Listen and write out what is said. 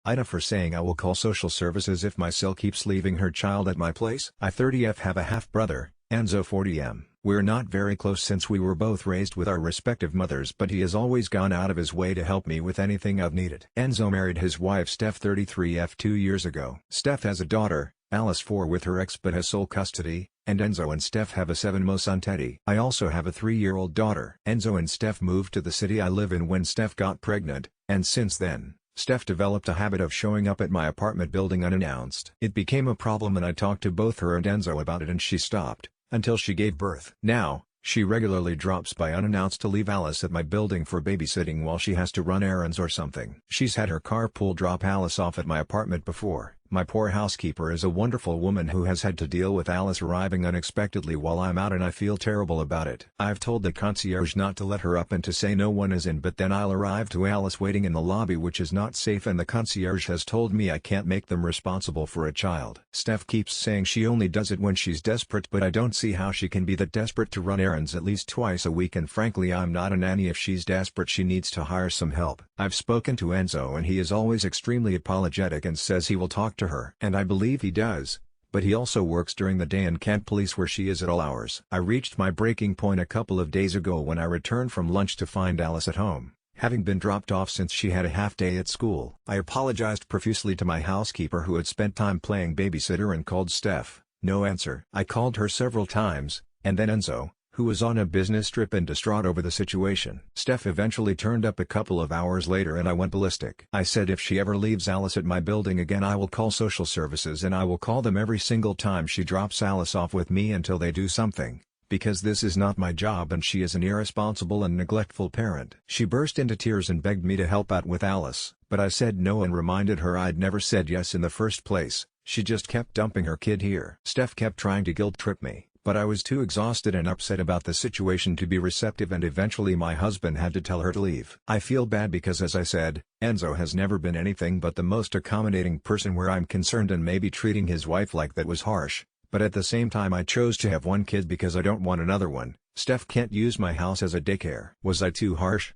AITA for saying I will call social services if my SIL keeps leaving her child at my place. I 30F have a half-brother, Enzo 40M. We're not very close since we were both raised with our respective mothers, but he has always gone out of his way to help me with anything I've needed. Enzo married his wife Steph 33F 2 years ago. Steph has a daughter, Alice 4, with her ex but has sole custody, and Enzo and Steph have a 7-month son Teddy. I also have a 3-year-old daughter. Enzo and Steph moved to the city I live in when Steph got pregnant, and since then, Steph developed a habit of showing up at my apartment building unannounced. It became a problem and I talked to both her and Enzo about it and she stopped, until she gave birth. Now, she regularly drops by unannounced to leave Alice at my building for babysitting while she has to run errands or something. She's had her carpool drop Alice off at my apartment before. My poor housekeeper is a wonderful woman who has had to deal with Alice arriving unexpectedly while I'm out and I feel terrible about it. I've told the concierge not to let her up and to say no one is in, but then I'll arrive to Alice waiting in the lobby, which is not safe, and the concierge has told me I can't make them responsible for a child. Steph keeps saying she only does it when she's desperate, but I don't see how she can be that desperate to run errands at least twice a week, and frankly I'm not a nanny. If she's desperate she needs to hire some help. I've spoken to Enzo and he is always extremely apologetic and says he will talk to her. And I believe he does, but he also works during the day and can't police where she is at all hours. I reached my breaking point a couple of days ago when I returned from lunch to find Alice at home, having been dropped off since she had a half day at school. I apologized profusely to my housekeeper who had spent time playing babysitter and called Steph. No answer. I called her several times, and then Enzo, who was on a business trip and distraught over the situation. Steph eventually turned up a couple of hours later and I went ballistic. I said if she ever leaves Alice at my building again I will call social services, and I will call them every single time she drops Alice off with me until they do something, because this is not my job and she is an irresponsible and neglectful parent. She burst into tears and begged me to help out with Alice, but I said no and reminded her I'd never said yes in the first place. She just kept dumping her kid here. Steph kept trying to guilt trip me, but I was too exhausted and upset about the situation to be receptive, and eventually my husband had to tell her to leave. I feel bad because, as I said, Enzo has never been anything but the most accommodating person where I'm concerned, and maybe treating his wife like that was harsh, but at the same time I chose to have one kid because I don't want another one. Steph can't use my house as a daycare. Was I too harsh?